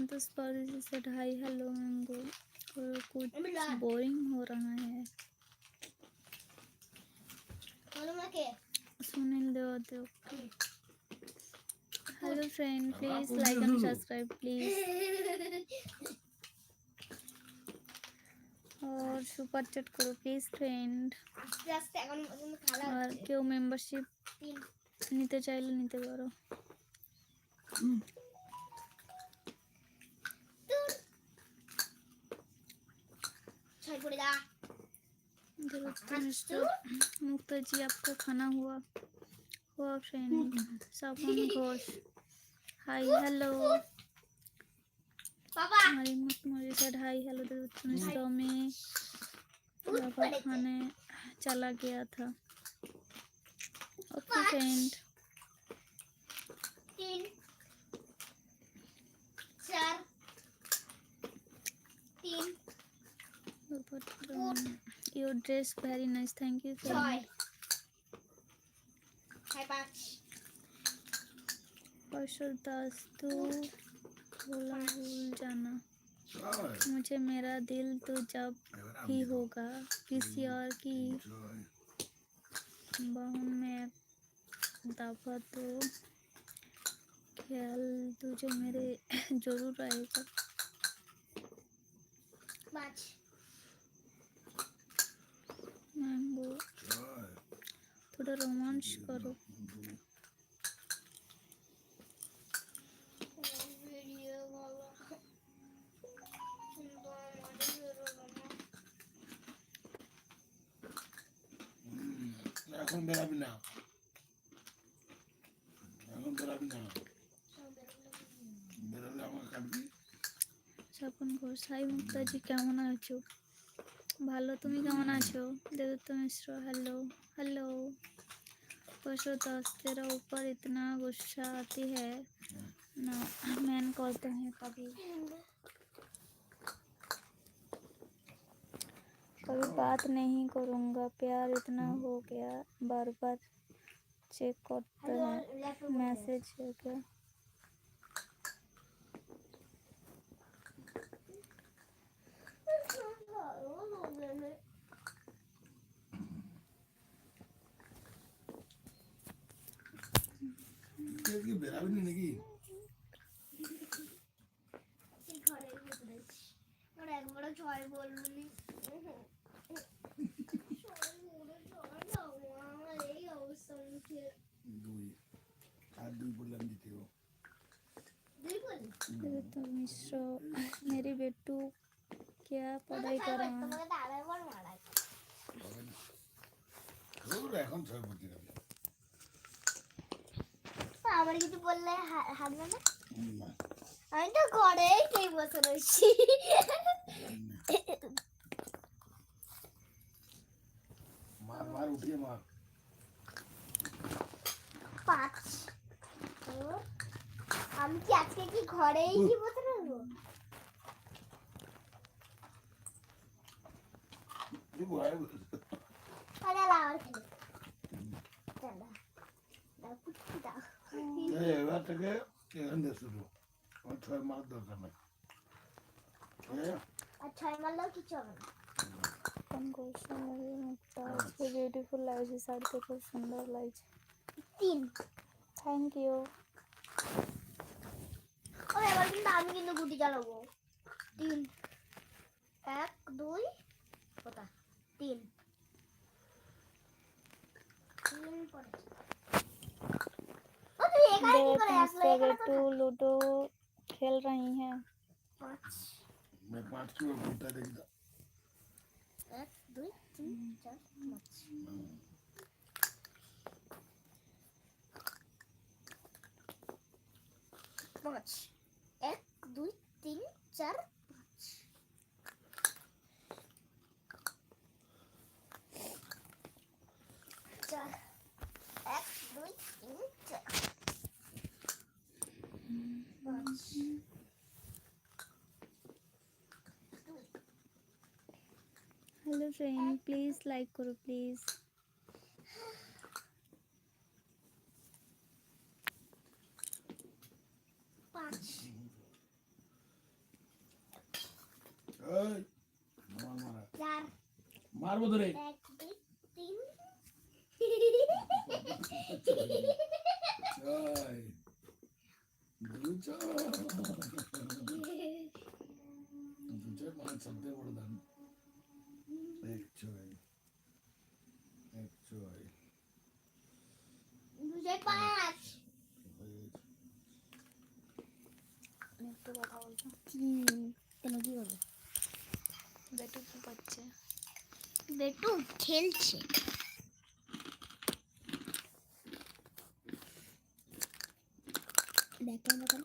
संतोष परदेसी said hi hello mango और कुछ बोरिंग हो रहा है। Sunil Dev hello friend please like and subscribe please और सुपर चैट करो प्लीज फ्रेंड। और क्यों मेंबरशिप নিতে চাইলে নিতে পারো। मुक्ता जी आपका खाना हुआ फ्रेंड। सपन घोष हाय हेलो हमारी मुझे सेड हाय हेलो तो मैं दवा खाने चला गया था। Okay friend. 3 4 3 your dress very nice thank you friend. 5 कौशल दास तू भूल जाना मुझे मेरा दिल तो जब ही होगा किसी और की बाहों में एक दफा तो ख्याल तुझे मेरे जरूर आएगा। 5 मैंगो थोड़ा रोमांस करो। এখন বেরাবি না এখন বেরাবি না বেরালে আমাকে কাটবি। স্বপন ঘোষ হাই মুক্তা জি কেমন আছো? ভালো তুমি কেমন আছো? দেবদত্ত মিশ্র हेलो हेलो। कौशल दास तेरा ऊपर इतना गुस्सा आती है ना मैन कहते हैं कभी कभी बात नहीं करूँगा प्यार इतना हो गया बार बार चेक करते हैं मैसेज है क्या। কি বেরাবি না নাকি ঘরের ভিতরে ওর একবার ছয় বলবি এই অবস্থা মুখে 2 আর 2 বললাম দ্বিতীয় 2 বল देवदत्त मिश्र मेरी बेटू क्या पढ़ाई कर रहा है। তোমাকে দাদা বল মারা হবে না ওর এখন 6 পড়তে যাবে আমার কিছু বললে হাসবে না। না আমি তো ঘরে এই বছর হইছি মার মার উঠিয়ে মার 5 আমি কি আজকে কি ঘরেই কি বছর হইব তুই বয় আরে লাওয়ার খেলে চলো দাও পুটি দাও এবার থেকে এখান দিয়ে শুরু আমার 6 মাস দরকার নাই আর 6 মারলেও কিছু হবে না। कौन घोष मेरी मुक्ता इसके ब्यूटीफुल लाइज साड़ी पे खूब सुंदर लाइज 3 थैंक यू। ও এবার কিন্তু আমি কিন্তু গুটি চালাবো 3 1 2 কোথা 3 পড়ে ও তুই একাই কি করে আসলে बेटू लूडो खेल रही हैं। 5 मैं 5 किलो घूमता देखता 1 2 3 4 5 1 2 3 4 4 1 2 3 4 5 हेलो फ्रेंड प्लीज लाइक करो प्लीज। 5 মারবো ধরে। এক দুই তিন ছয়, দু ছয়। দু ছয় পাঁচ সবথেকে বড় দান। এক ছয়, এক ছয়। দুই পাঁচ একটু কথা বলতো। কেন কি হলো? বেটু কি করছে? বেটু খেলছে। দেখেন দেখেন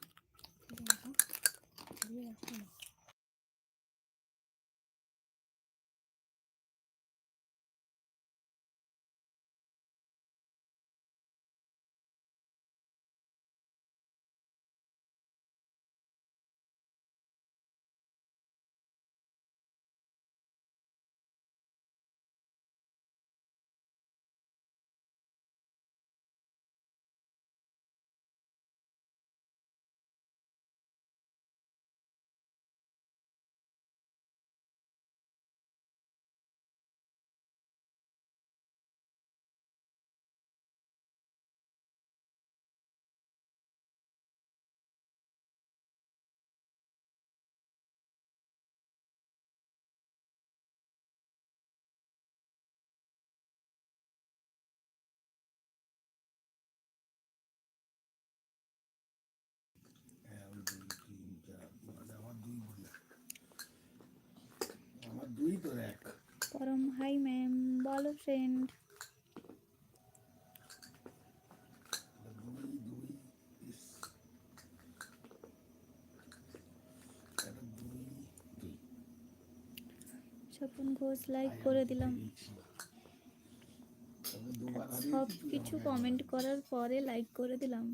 এক, দুই, তিন, চার, পাঁচ। আমার দুই বলে। আমার দুই তোর এক। পরম হাই ম্যাম, বলো ফ্রেন্ড। দুই দুই ইস। একটা দুই দুই। স্বপন ঘোষ লাইক করে দিলাম। তবে দুবার সব হারিয়েছি, তুই কিছু আমাকে কমেন্ট একবার। করার পরে লাইক করে দিলাম।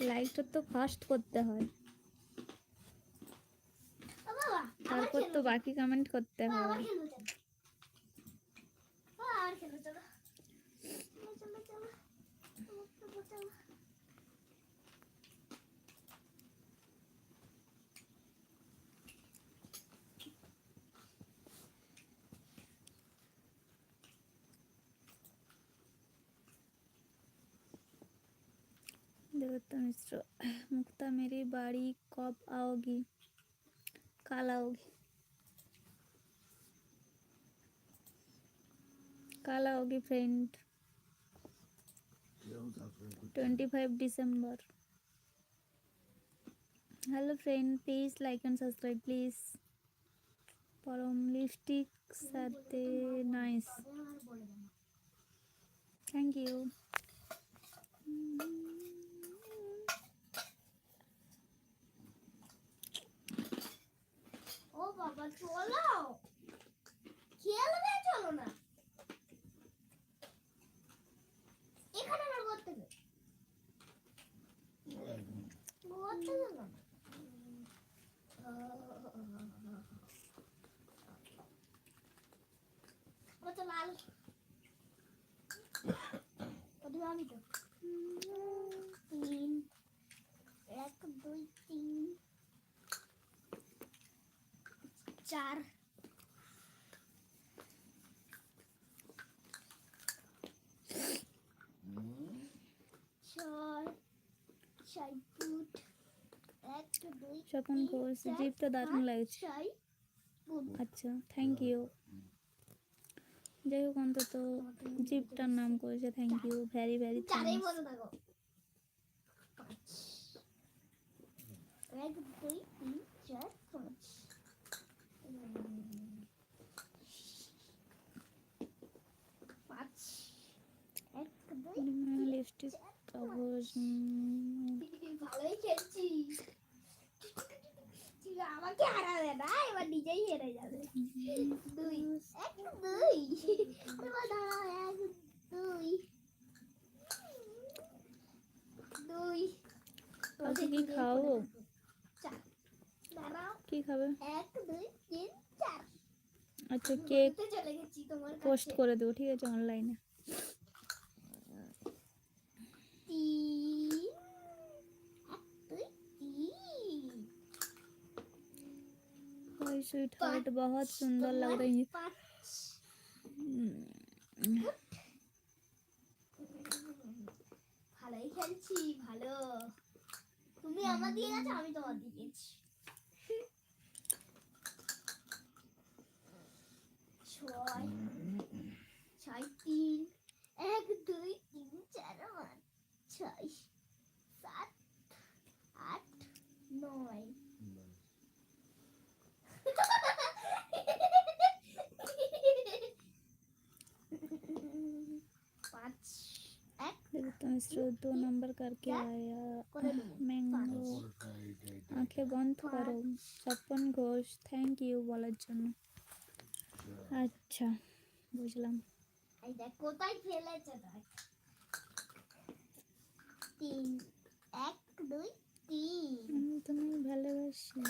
লাইকটা তো ফার্স্ট করতে হয়, ও বাবা তারপর তো বাকি কমেন্ট করতে আবার হয়। খেলবো চলো। আবার খেলবো চলো। চলো চলো চলো চলো চলো। देवता मिश्र, मुक्ता मेरी बाड़ी कब आओगी? कल आओगी, कल आओगी फ्रेंड। কেউ সাবস্ক্রাইব করছে না। 25 December। Hello friend, please like and subscribe please. परम लिपस्टिक साथे नाइस, थैंक यू। ও বাবা চলো খেলবে চলো না এখানে না ঘর থেকে না ও তো লাল ওটা আমি তো তিন এক দুই তিন চার ছয় ছয় ফুট এক দুই স্বপন ঘোষ, জিপটা দারুণ লাগছে। ছয় ফুট আচ্ছা, থ্যাংক ইউ। যাই হোক, অন্তত জিপটার নাম করেছে, থ্যাংক ইউ, ভ্যারি ভ্যারি চারেই থ্যাঙ্কস। বলো দেখো পাঁচ এক দুই তিন চার পাঁচ পাঁচ এক দুই লিপস্টিক কাগজ। ভালোই খেলছি ঠিক আমাকে হারাবে না এবার নিজেই হেরে যাবে দুই এক দুই এবার দাঁড়াও এক দুই দুই কালকে কি খাওয়াবো? চার দাঁড়াও কি খাবে? এক দুই তিন চার আচ্ছা, কেক ঘুরতে চলে গেছি তোমার পোস্ট কাছে করে দেবো, ঠিক আছে, অনলাইনে। তিন এক দুই তিন हाय स्वीट हार्ट, बहुत सुंदर लग रही है। 5 ভালোই খেলছি ভালো। তুমি আমার দিয়ে গেছো, আমি তোমার দিয়ে গেছি। 6 6 3 1 2 3 4 5 6 7 8 9 5 1 देवता मिश्र 2 नंबर करके आया। করে দেবো। मैंगो आंखें बंद करो। স্বপন ঘোষ থ্যাংক ইউ বলার জন্য। আচ্ছা বুঝলাম। এই দেখ কোথায় ফেলেছে দেখ। 3 1 2 3 আমি তোমায় ভালোবাসি।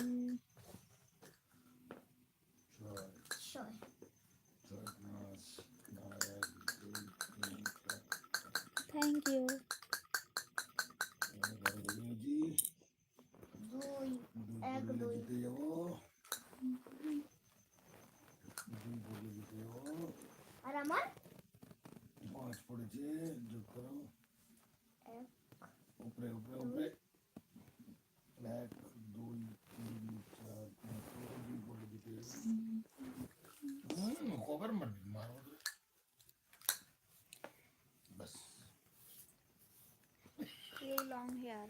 6 থ্যাংক ইউ। 2 1 2 আর আমার 5 পড়েছে, যোগ করো 1 উপরে উপরে উপরে 1 2 3 4 5 2 বলে দিতে কভার মারবি মারবো তো। বাস ইউ লং হেয়ার।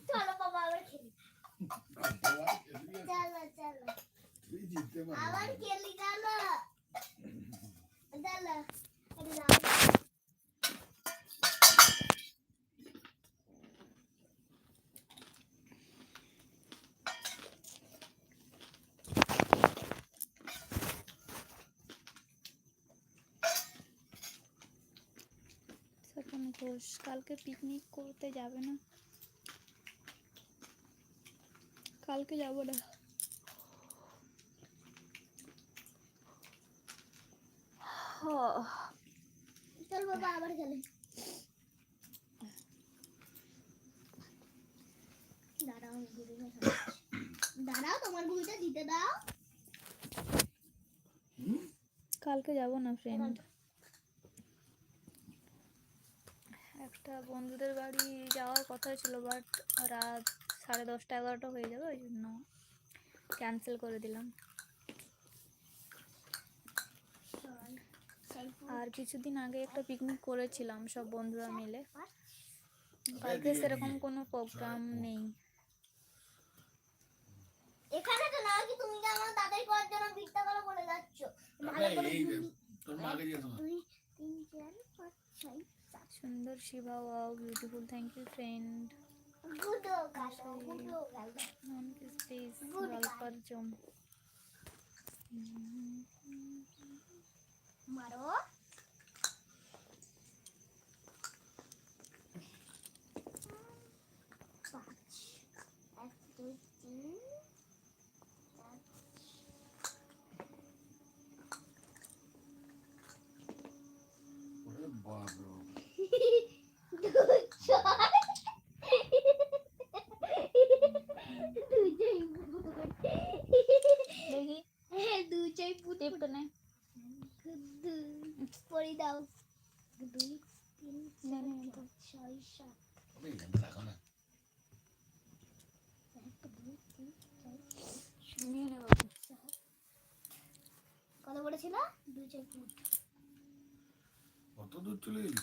চলো বাবা আবার খেলি। চলো চলো তুই জিততে আবার পারবি। খেলি চলো চলো। এটা নাও। স্বপন ঘোষ কালকে পিকনিক করতে যাবে না? কালকে যাব না। চল বাবা আবার খেলে। দাঁড়াও গুড়িটা দাঁড়াও, তোমার গুড়িটা দিতে দাও। কালকে যাব না ফ্রেন্ড। একটা বন্ধুদের বাড়ি যাওয়ার কথা ছিল, বাট রাত 10:30 11টা হয়ে যাবে, ওই জন্য ক্যান্সেল করে দিলাম। আর কিছুদিন আগে একটা পিকনিক করেছিলাম সব বন্ধুরা মিলে। কালকে সেরকম কোনো প্রোগ্রাম নেই। এখানে তো না কি তুমি যে আমার দাদাই করার জন্য ভিক্ষা করে বলে যাচ্ছ। ভালো করে এই যে তোর মাকে দিয়ে দাও। 2 3 4 5 6 7 সুন্দর Shiva, wow beautiful, thank you friend. গুডো গালো গুডো গালো নন কিস প্লিজ Good গল্পার জম। মারো। 5 1 2 3 ওরে বাবা দেখি টিপটা নে। পরি দাও 2 3 নে, নে, নে, 6 7 ওই এখানে রাখো না। 1 2 3 4 নিয়ে নে বাবু। কত পড়েছিল 2 4 5 কত দূর চলে গেলি?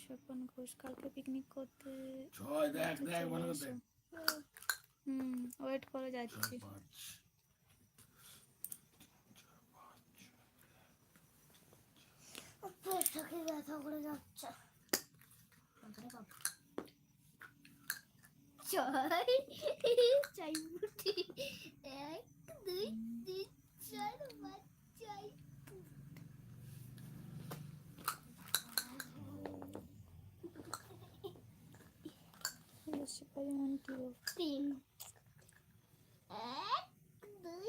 স্বপন ঘোষ কালকে পিকনিক করতে 6 দেখ দেখ ভালো করে দেখ। ওয়েট করে যাচ্ছি। 5 পেটটাকে ব্যথা করে যাচ্ছে। ছয় চাই বুটি 1 2 3 4 5 6 পরিমাণ কি 3 1 2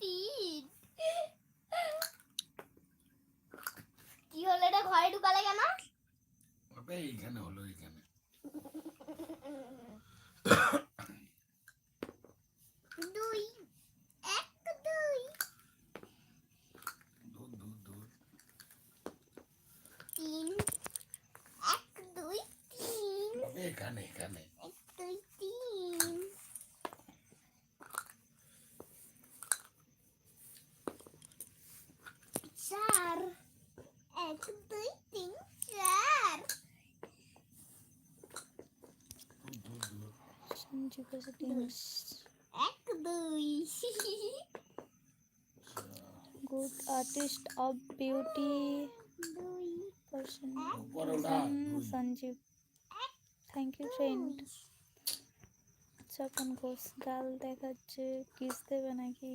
3 কি হলো এটা ঘরে ঢুকালে কেন? ওটা এইখানে হলো এইখানে। এখানে এখানে 1 2 3 4 1 2 3 4 Sanjeev settings 1 2 good artist of beauty 2 person উপরে ওঠা Sanjeev thank you friend Swapan Ghosh গাল দেখাচ্ছে কিস দেবে নাকি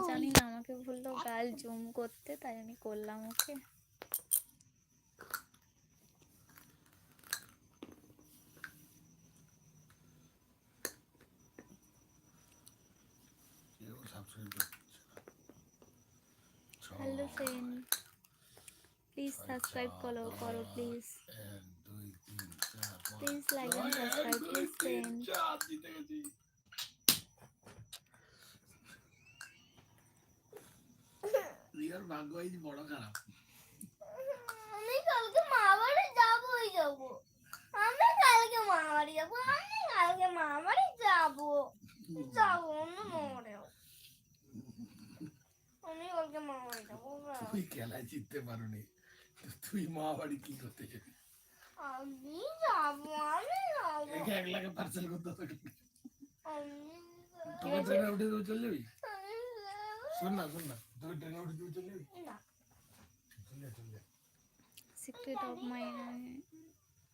জানি না আমাকে বললো গাল জুম করতে তাই আমি করলাম ওকে কেউ সাবস্ক্রাইব করছে না হ্যালো ফ্রেন্ড প্লিজ সাবস্ক্রাইব করো please 1 2 3 4 please like and subscribe please friend জিতে গেছি রিয়ার ভাগ্য এই বড় খারাপ আমি কালকে মামাবাড়ি যাবই যাব আমি কালকে মামাবাড়ি যাব যাবো অন্য মামাবাড়ি যাবো আমি কালকে মামাবাড়ি যাবো তুই খেলায় জিততে পারোনি তুই মা বাড়ি কি করতে যাবি আমি যাবো একে 1 লাখে পার্সেল করতে হবে আমি তোকে ট্রেনে উঠে দিয়ে চলে যাবি যাবো। শোন না তোকে ট্রেনে উঠে দিয়ে চলে যাবি না চলে সিক্রেট অফ মাই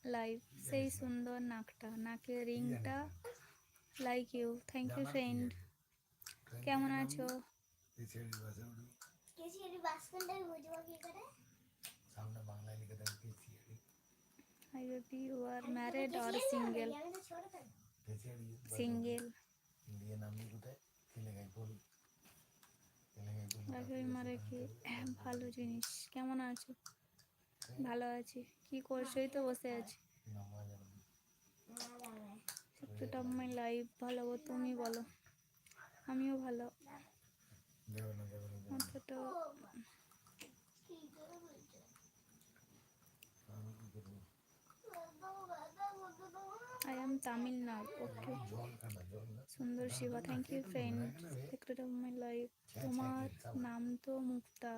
লাইফ সেই সুন্দর নাকটা নাকের রিংটা like you thank you friend কেমন আছো এই ছেড়ে বাসে উঠবি কেসিয়ারি বাসকান্ডার বুঝবো কি করে সামনে বাংলায় লিখে দেবে কেসিয়ারি hi baby you are married or single আমি তো ছোট থাকি কেসিয়ারি সিঙ্গেল ইন্ডিয়া নামনি কোথায় তেলেঙ্গাই বল রাখবি মারে কি ভালো জিনিস কেমন আছো ভালো আছি কি করছো এই তো বসে আছি সিক্রেট অফ মাই লাইফ ভালো গো তুমি বলো আমিও ভালো অতটা আই এম তামিলনাড়ু ওকে সুন্দর Shiva thank you friend secret of my life তোমার নাম তো মুক্তা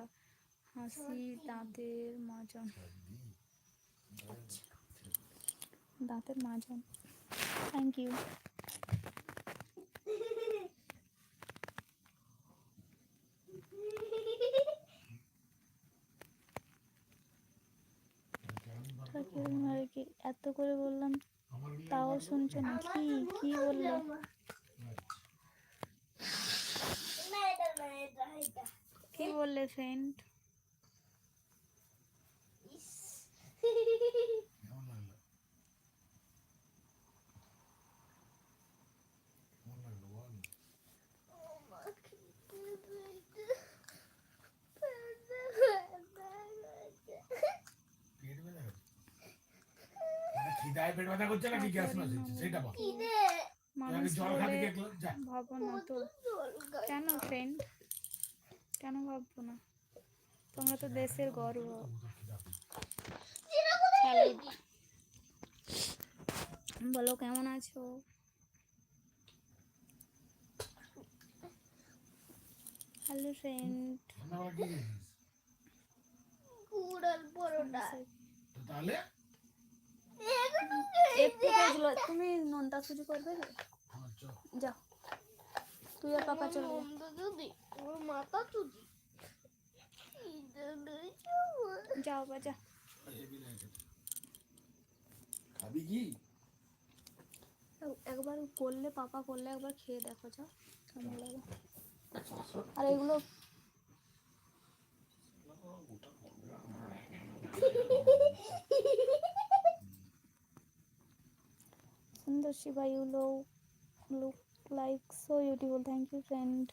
হাসি দাঁতের মাজন থ্যাংক ইউ এত করে বললাম তাও শুনছো না কি বললে কি বললে ফ্রেন্ড খিদায় পেট ব্যথা করছে নাকি গ্যাস মাছ সেটা বল মানুষ জল বলে খাবি কি যা ভাবো না তো কেন ফ্রেন্ড কেন ভাববো না তোমরা তো দেশের গর্ব বলো কেমন আছো হ্যালো ফ্রেন্ড আমরা কি দিস কুড়াল পরোটা তাহলে একটু গেছিল তুমি নোনতা সুজি করবে আচ্ছা যাও তুই আর পাপা চলে যাও যদি ওর মাথা চুদি যাও বা যা খাবি কি একবার করলে পাপা করলে একবার খেয়ে দেখো যাও কেমন লাগে আর এগুলো সুন্দর Shiva you look like so beautiful thank you friend